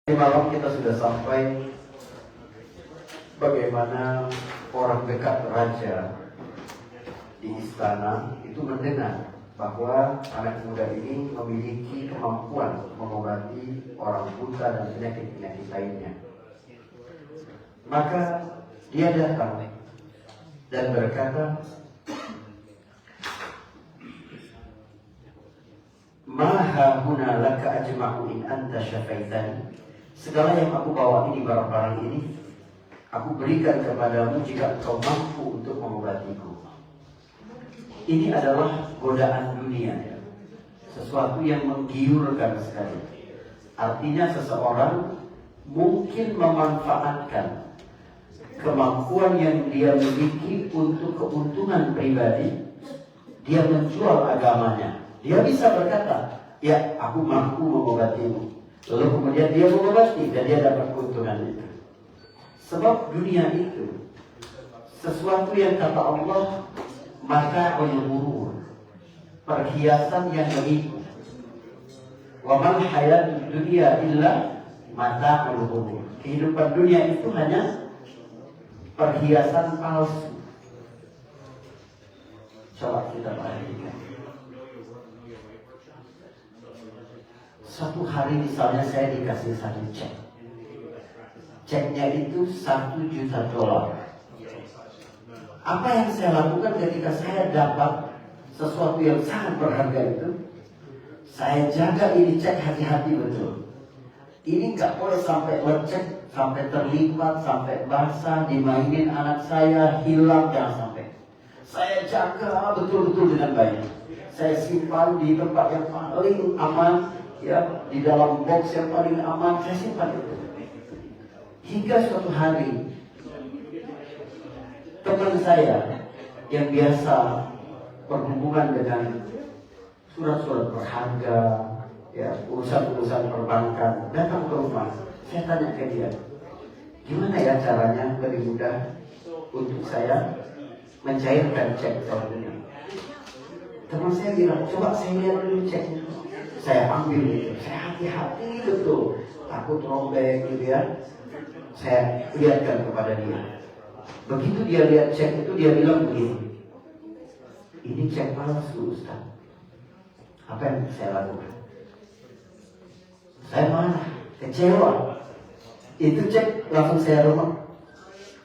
Di malam kita sudah sampai bagaimana orang dekat raja di istana itu mendengar bahwa anak muda ini memiliki kemampuan mengobati orang buta dan penyakit-penyakit lainnya. Maka dia datang dan berkata, "Ma hahuna laka ajma'u in anta syafaitani." Segala yang aku bawa ini, barang-barang ini, aku berikan kepadamu jika engkau mampu untuk mengobatiku. Ini adalah godaan dunia, ya. Sesuatu yang menggiurkan sekali. Artinya seseorang mungkin memanfaatkan kemampuan yang dia miliki untuk keuntungan pribadi. Dia menjual agamanya. Dia bisa berkata, "Ya, aku mampu mengobatimu." Lalu kemudian dia mengobati dan dia dapat keuntungan itu. Sebab dunia itu sesuatu yang kata Allah mata'ul ghurur, perhiasan yang menipu. Wa mal hayatud dunya illa mata'ul ghurur. Kehidupan dunia itu hanya perhiasan palsu. Coba kita perhatikan. Suatu hari misalnya saya dikasih satu cek. Ceknya itu $1 juta. Apa yang saya lakukan ketika saya dapat sesuatu yang sangat berharga itu? Saya jaga ini cek hati-hati betul. Ini nggak boleh sampai lecek, sampai terlipat, sampai basah, dimainin anak saya, hilang, jangan sampai. Saya jaga betul-betul dengan baik. Saya simpan di tempat yang paling aman. Ya, di dalam box yang paling aman saya simpan itu. Hingga suatu hari teman saya yang biasa berhubungan dengan surat-surat berharga, ya, urusan-urusan perbankan, datang ke rumah. Saya tanya ke dia, gimana ya caranya lebih mudah untuk saya mencairkan cek ini? Teman saya bilang, coba saya lihat dulu ceknya. Saya ambil itu, saya hati-hati betul, takut robek gitu ya. Saya lihatkan kepada dia. Begitu dia lihat cek itu, dia bilang begini, "Ini cek palsu, Ustaz." Apa yang saya lakukan? Saya marah, kecewa. Itu cek langsung saya rebut.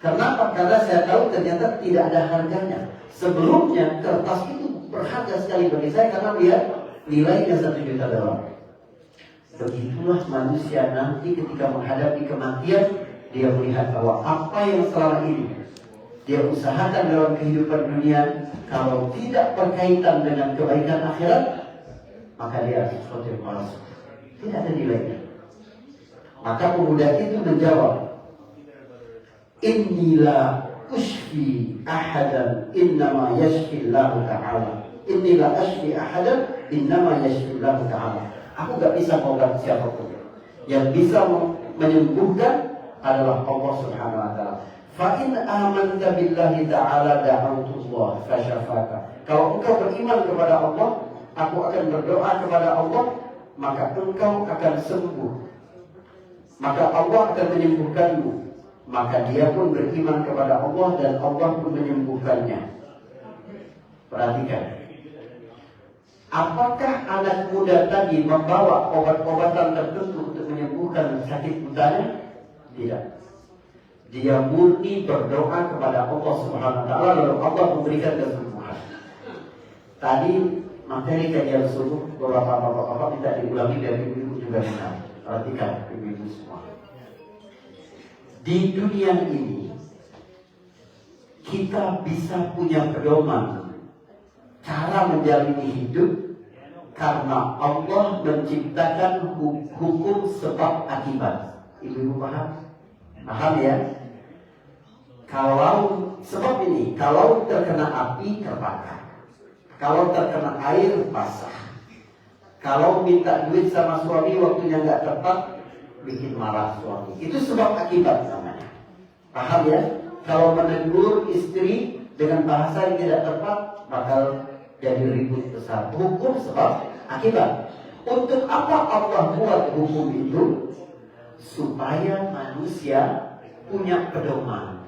Kenapa? Karena saya tahu ternyata tidak ada harganya. Sebelumnya kertas itu berharga sekali bagi saya karena dia nilainya $1 juta. Begitulah manusia nanti ketika menghadapi kematian, dia melihat bahwa apa yang selama ini dia usahakan dalam kehidupan dunia, kalau tidak berkaitan dengan kebaikan akhirat, maka dia sesuatu yang palsu, tidak ada nilainya. Maka pemuda itu menjawab, "Innila ushfi ahadan innama yashfillahu ta'ala. Innila ashfi ahadan innama yashfillahu ta'ala." Aku gak bisa mengobati siapapun. Yang bisa menyembuhkan adalah Allah Subhanahu wa ta'ala. Fa in amanta billahi ta'ala da'autullah fasyafaka. Kalau engkau beriman kepada Allah, aku akan berdoa kepada Allah, maka engkau akan sembuh. Maka Allah akan menyembuhkanmu. Maka dia pun beriman kepada Allah dan Allah pun menyembuhkannya. Perhatikan. Apakah anak muda tadi membawa obat-obatan tertentu untuk menyembuhkan sakit butanya? Tidak. Dia murni berdoa kepada Allah Subhanahu wa ta'ala, lalu Allah memberikan kesembuhan. Tadi materi kajian subuh beberapa bapak-bapak tidak diulangi dari ibu juga benar. Perhatikan ibu-ibu semua. Di dunia ini kita bisa punya pedoman cara menjalani hidup karena Allah menciptakan hukum sebab akibat. Ibu-ibu paham? Paham ya? Kalau sebab ini, kalau terkena api terbakar, kalau terkena air basah, kalau minta duit sama suami waktunya nggak tepat bikin marah suami. Itu sebab akibat namanya. Paham ya? Kalau menegur istri dengan bahasa yang tidak tepat bakal jadi ribut besar. Hukum sebab akibat. Untuk apa Allah buat hukum itu? supaya manusia punya pedoman,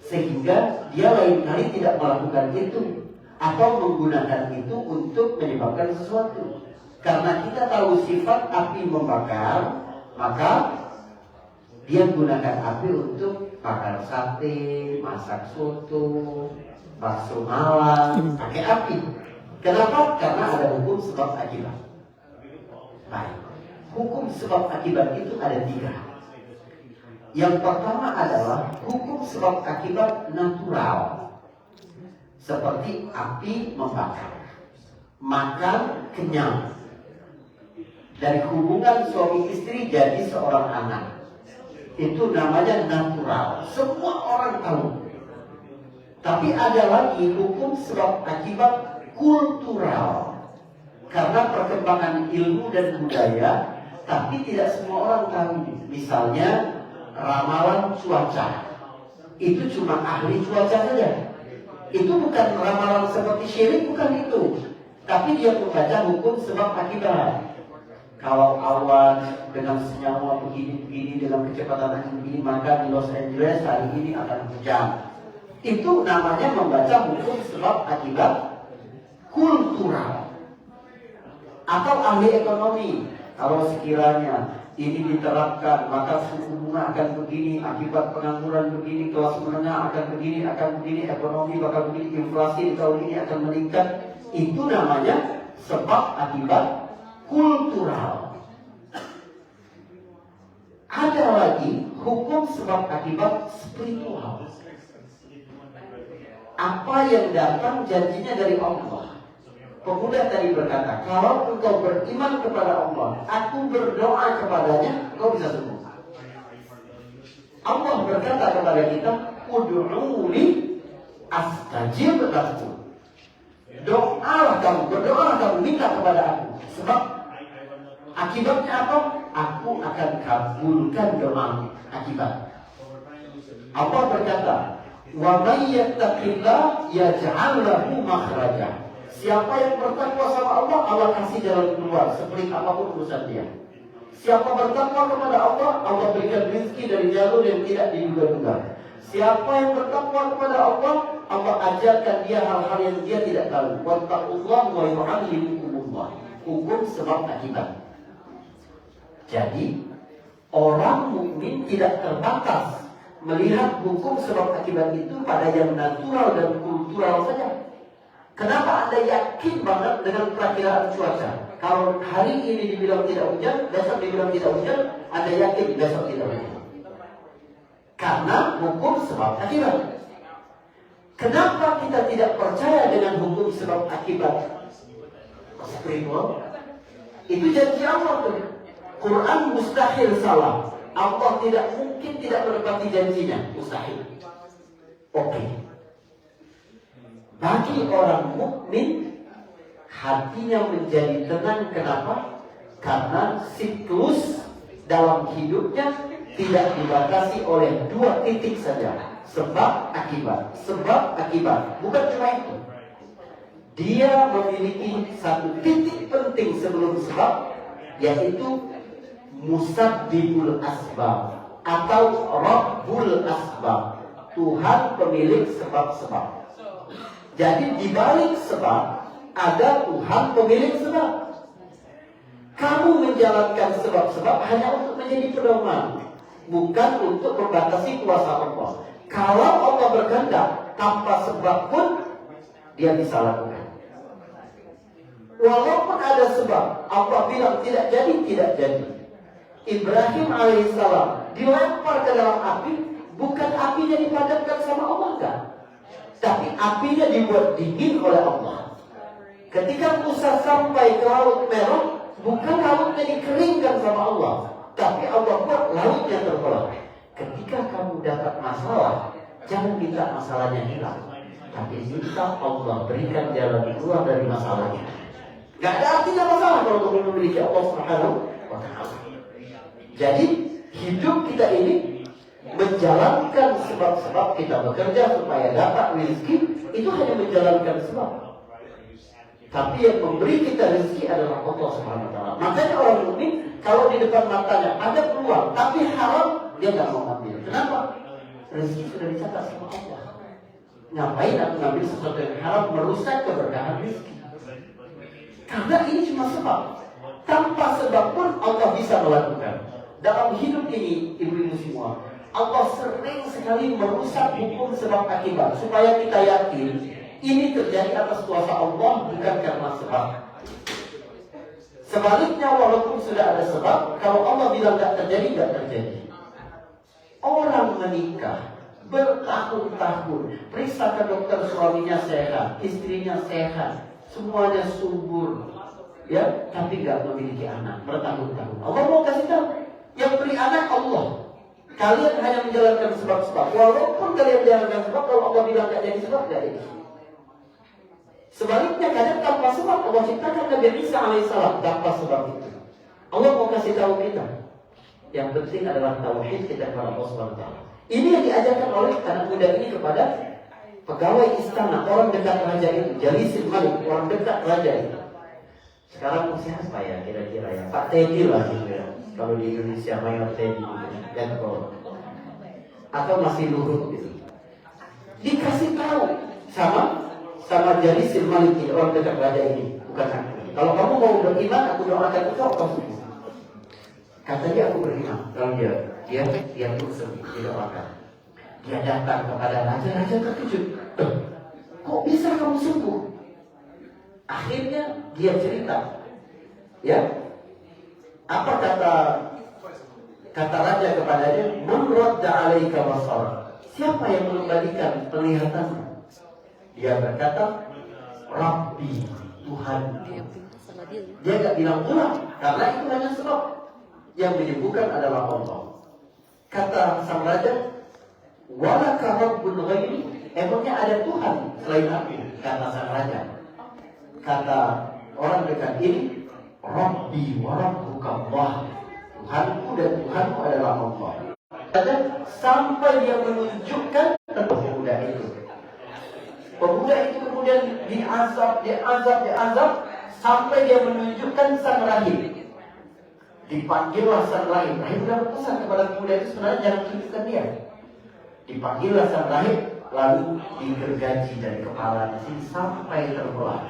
sehingga dia lain kali tidak melakukan itu atau menggunakan itu untuk menyebabkan sesuatu. Karena kita tahu sifat api membakar, maka dia gunakan api untuk bakar sate, masak soto, bakso malam, pakai api. Kenapa? Karena ada hukum sebab akibat. Baik, hukum sebab akibat itu ada 3. Yang pertama adalah hukum sebab akibat natural, seperti api membakar, makan kenyang, dari hubungan suami istri jadi seorang anak. Itu namanya natural, semua orang tahu. Tapi ada lagi hukum sebab akibat kultural, karena perkembangan ilmu dan budaya, tapi tidak semua orang tahu. Misalnya ramalan cuaca, itu cuma ahli cuaca saja. Itu bukan ramalan seperti syirik, bukan itu. Tapi dia membaca hukum sebab akibat. Kalau awan dengan senyawa begini-begini, dengan kecepatan angin begini, maka di Los Angeles hari ini akan hujan. Itu namanya membaca hukum sebab akibat kultural. Atau ahli ekonomi, kalau sekiranya ini diterapkan, maka suku bunga akan begini, akibat pengangguran begini, kelas menengah akan begini, ekonomi bakal begini, inflasi di tahun ini akan meningkat. Itu namanya sebab akibat kultural. Ada lagi hukum sebab akibat spiritual. Apa yang datang janjinya dari Allah. Pemuda tadi berkata, kalau engkau beriman kepada Allah, aku berdoa kepadanya, engkau bisa sembuh. Allah berkata kepada kita, ud'uuni astajib lakum. Doalah kamu, berdoalah kamu, minta kepada aku. Sebab akibatnya apa? Aku akan kabulkan doamu. Akibat. Allah berkata, wa may yattaqillah yaj'al lahu makhraja. Siapa yang bertakwa sama Allah, Allah kasih jalan keluar seperti apapun urusan dia. Siapa bertakwa kepada Allah, Allah berikan rezeki dari jalur yang tidak diduga-duga. Siapa yang bertakwa kepada Allah, Allah ajarkan dia hal-hal yang dia tidak tahu. Wattaqullaha wa yu'allimukumullah. Hukum sebab akibat. Jadi orang mukmin tidak terbatas melihat hukum sebab akibat itu pada yang natural dan kultural saja. Kenapa Anda yakin banget dengan perakiraan cuaca? Kalau hari ini dibilang tidak hujan, besok dibilang tidak hujan, Anda yakin besok tidak hujan. Karena hukum sebab akibat. Kenapa kita tidak percaya dengan hukum sebab akibat spiritual? Itu janji Allah tuh. Quran mustahil salah. Allah tidak mungkin tidak menepati janjinya. Mustahil. Oke. Bagi orang mukmin, hatinya menjadi tenang. Kenapa? Karena siklus dalam hidupnya tidak dibatasi oleh 2 titik saja. Sebab akibat. Sebab akibat. Bukan cuma itu. Dia memiliki 1 titik penting sebelum sebab, yaitu musabbibul asbab atau Rabbul asbab. Tuhan pemilik sebab-sebab. Jadi di balik sebab ada Tuhan pemilik sebab. Kamu menjalankan sebab-sebab hanya untuk menjadi pedoman, bukan untuk membatasi kuasa Allah. Kalau Allah berkehendak tanpa sebab pun dia bisa lakukan. Walaupun ada sebab, Allah bilang tidak jadi, tidak jadi. Ibrahim alaihissalam dilempar ke dalam api, bukan apinya dipadamkan sama Allah kan? Tapi apinya dibuat dingin oleh Allah. Ketika Musa sampai ke Laut Merah, bukan lautnya dikeringkan sama Allah, tapi Allah buat lautnya terbelah. Ketika kamu dapat masalah, jangan minta masalahnya hilang, tapi minta Allah berikan jalan keluar dari masalahnya. Gak ada artinya masalah kalau kamu memiliki Allah Subhanahu wa Ta'ala. Jadi hidup kita ini menjalankan sebab-sebab, kita bekerja supaya dapat rezeki, itu hanya menjalankan sebab. Tapi yang memberi kita rezeki adalah Allah Subhanahu wa Ta'ala. Makanya orang mukmin kalau di depan matanya ada peluang, tapi haram Dia nggak mau ngambil. Kenapa? Rezeki sudah dicatat sama Allah. Ngapain aku ngambil sesuatu yang haram merusak keberkahan rezeki? Karena ini cuma sebab. Tanpa sebab pun Allah bisa melakukan. Dalam hidup ini, ibu-ibu semua, Allah sering sekali merusak hukum sebab akibat supaya kita yakin ini terjadi atas kuasa Allah, bukan karena sebab. Sebaliknya, walaupun sudah ada sebab, kalau Allah bilang tidak terjadi, tidak terjadi. Orang menikah bertahun-tahun, periksa ke dokter, suaminya sehat, istrinya sehat, semuanya subur, ya, tapi nggak memiliki anak bertahun-tahun. Allah mau kasih tahu, yang beri anak Allah. Kalian hanya menjalankan sebab-sebab. Walaupun kalian menjalankan sebab, kalau Allah bilang tidak jadi sebab, tidak jadi. Sebaliknya, kadang tanpa sebab Allah ciptakan Nabi Isa alaihissalam tanpa sebab itu. Allah mau kasih tahu kita, yang penting adalah tauhid kita kepada Allah SWT. Ini yang diajarkan oleh anak muda ini kepada pegawai istana, orang dekat raja itu, Jalisil Malik, orang dekat raja itu. Sekarang siapa ya kira-kira ya? Pak Teddy lah gitu ya. Kalau di Indonesia Mayor Teddy gitu, atau masih Luhut gitu. Dikasih tahu sama Jalisil Malik, orang dekat raja ini, bukan aku. Kalau kamu mau beriman, aku doakan engkau sembuh. Kata dia, aku beriman. Kalau dia pun sembuh, didoakan. Dia datang kepada raja terkejut. Kok bisa kamu sembuh? Akhirnya dia cerita, ya, apa kata raja kepadanya? Man radda 'alaika basar. Siapa yang mengembalikan penglihatanmu? Dia berkata, Rabbi, Tuhan. Dia gak bilang ulang, karena itu hanya sebab. Yang menyembuhkan adalah Allah. Kata sang raja, walaka rabbun ghairi. Emangnya ada Tuhan selain aku? Kata sang raja. Kata orang dekat ini, Rabbi wa rabbuka Allah. Tuhanku dan Tuhanmu adalah Allah. Sampai dia menunjukkan tentang pemuda itu. Pemuda itu kemudian diazab sampai dia menunjukkan sang rahib. Dipanggillah sang rahib. Rahib sudah berpesan kepada pemuda itu, sebenarnya jangan tunjukkan dia. Dipanggillah sang rahib, lalu digergaji dari kepala di sini sampai terbelah.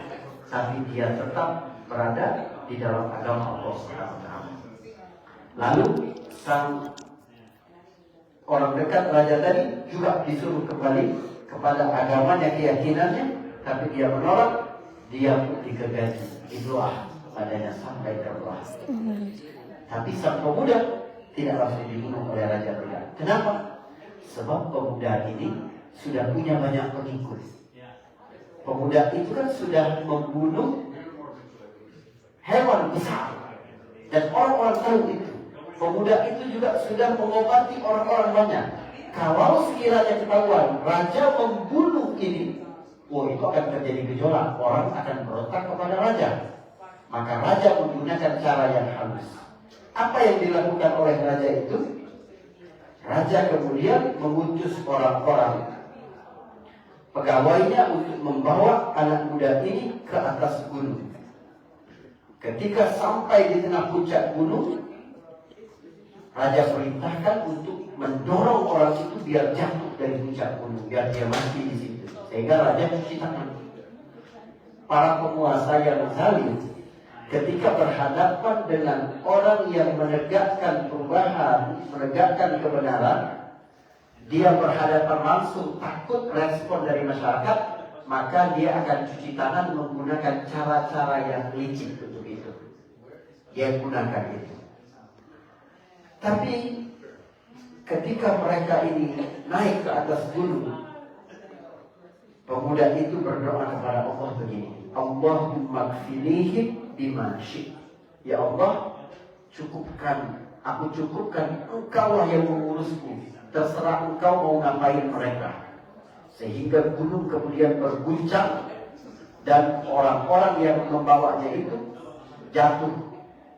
Tapi dia tetap berada di dalam agama Allah SWT. Lalu sang orang dekat raja tadi juga disuruh kembali kepada agamanya, keyakinannya, tapi dia menolak. Dia pun digergaji, dibelah padanya sampai terbelah. Tapi sang pemuda tidak langsung dibunuh oleh raja tidak. Kenapa? Sebab pemuda ini sudah punya banyak pengikut. Pemuda itu kan sudah membunuh hewan besar, dan orang-orang tahu itu. Pemuda itu juga sudah mengobati orang-orang banyak. Kalau sekiranya ketahuan raja membunuh ini, itu akan terjadi gejolak. Orang akan berontak kepada raja. Maka raja menggunakan cara yang halus. Apa yang dilakukan oleh raja itu? Raja kemudian mengutus orang-orang pegawainya untuk membawa anak muda ini ke atas gunung. Ketika sampai di tengah puncak gunung, raja perintahkan untuk mendorong orang itu biar jatuh dari puncak gunung, biar dia mati di situ. Sehingga raja cuci tangan. Para penguasa yang zalim ketika berhadapan dengan orang yang menegakkan perubahan, menegakkan kebenaran, dia berhadapan langsung, takut respon dari masyarakat, maka dia akan cuci tangan menggunakan cara-cara yang licik untuk itu. Dia gunakan itu. Tapi ketika mereka ini naik ke atas gunung, pemuda itu berdoa kepada Allah begini, Allahumma kfinihim bima syi'ta. Ya Allah, aku cukupkan, engkaulah yang mengurusku. Terserah engkau mau ngapain mereka. Sehingga gunung kemudian berguncang dan orang-orang yang membawanya itu jatuh,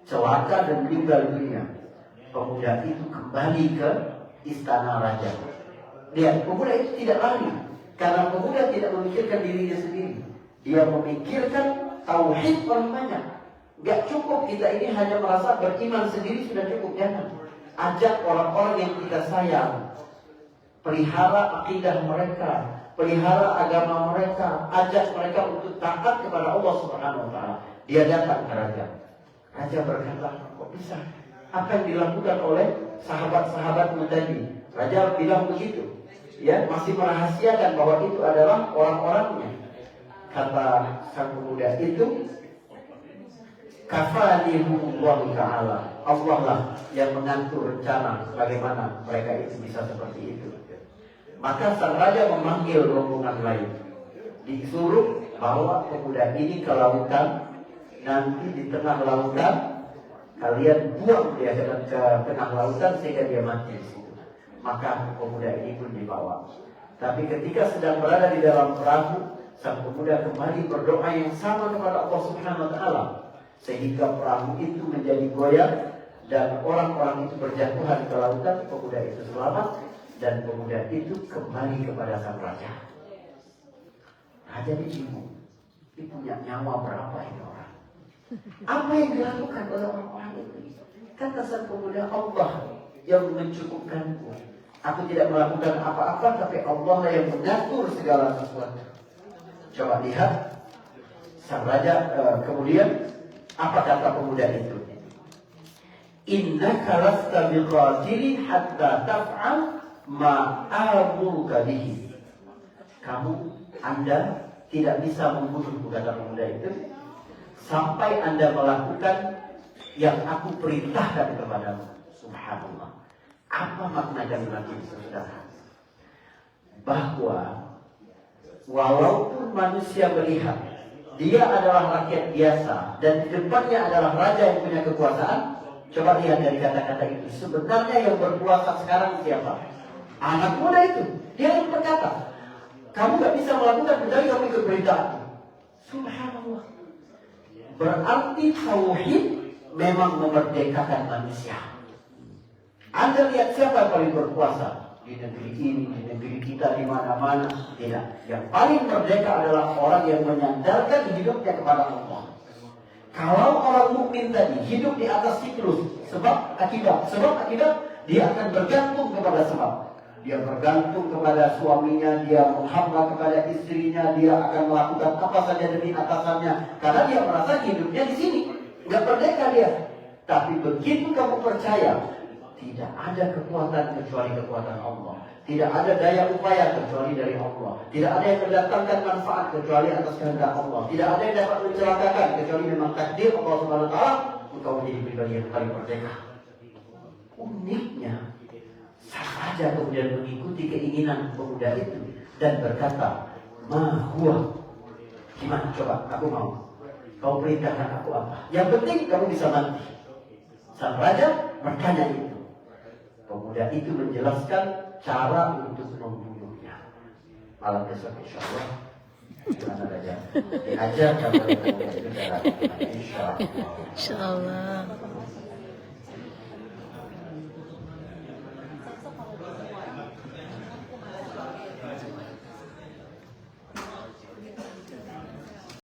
celaka dan meninggal dunia. Pemuda itu kembali ke istana raja. Lihat, pemuda itu tidak lari, karena pemuda tidak memikirkan dirinya sendiri. Dia memikirkan tauhid orang banyak. Gak cukup kita ini hanya merasa beriman sendiri sudah cukup, jangan. Ajak orang-orang yang kita sayang, pelihara akidah mereka, pelihara agama mereka, ajak mereka untuk taat kepada Allah Subhanahu wa taala. Dia datang ke raja. Raja berkata, kok bisa? Apa yang dilakukan oleh sahabat-sahabatmu tadi? Raja bilang begitu. Ya, masih merahasiakan bahwa itu adalah orang-orangnya. Kata sang pemuda itu, kafanihullahu ta'ala. Allah lah yang mengatur rencana bagaimana mereka itu bisa seperti itu. Maka sang raja memanggil rombongan lain. Disuruh bawa pemuda ini ke lautan. Nanti di tengah lautan kalian buang dia ke tengah lautan sehingga dia mati di situ. Maka pemuda ini pun dibawa. Tapi ketika sedang berada di dalam perahu, sang pemuda kembali berdoa yang sama kepada Allah Subhanahu wa taala. Sehingga perahu itu menjadi goyah dan orang-orang itu berjatuhan ke lautan. Pemuda itu selamat dan pemuda itu kembali kepada sang raja. Raja bingung, ini punya nyawa berapa ini orang? Apa yang dilakukan oleh orang-orang itu? Kata sang pemuda, Allah yang mencukupkanku. Aku tidak melakukan apa-apa, tapi Allah lah yang mengatur segala sesuatu. Coba lihat sang raja kemudian apa kata pemuda itu? Innaka lasta biqadiri hatta taf'al ma amuruka bihi. Anda tidak bisa membunuh, kata pemuda itu, sampai Anda melakukan yang aku perintahkan kepadamu. Subhanallah. Apa makna kalimat ini, saudara? Bahwa walaupun manusia melihat dia adalah rakyat biasa dan di depannya adalah raja yang punya kekuasaan, coba lihat dari kata-kata itu. Sebenarnya yang berkuasa sekarang siapa? Anak muda itu. Dia yang berkata, kamu gak bisa melakukan kecuali kamu ikut perintahku. Subhanallah. Berarti tauhid memang memerdekakan manusia. Anda lihat siapa yang paling berkuasa di negeri ini, di negeri kita, di mana-mana? Tidak. Yang paling merdeka adalah orang yang menyandarkan hidupnya kepada Allah. Kalau orang mukmin tadi hidup di atas siklus sebab akibat, dia akan bergantung kepada sebab. Dia bergantung kepada suaminya, dia menghamba kepada istrinya, dia akan melakukan apa saja demi atasannya, karena dia merasa hidupnya di sini, nggak merdeka dia. Tapi begitu kamu percaya, tidak ada kekuatan kecuali kekuatan Allah. Tidak ada daya upaya kecuali dari Allah. Tidak ada yang mendatangkan manfaat kecuali atas kehendak Allah. Tidak ada yang dapat mencelakakan kecuali memang takdir Allah Subhanahu wa taala. Engkau menjadi pribadi yang paling merdeka. Uniknya, sang raja kemudian mengikuti keinginan pemuda itu dan berkata, "Ma huwa." Gimana coba? Aku mau. Kau perintahkan aku apa? Yang penting kamu bisa mati. Sang raja bertanya itu. Pemuda itu menjelaskan cara untuk membunuhnya. Malam besok insya Allah gimana raja? Diajar kepada pemuda itu cara. Insya Allah.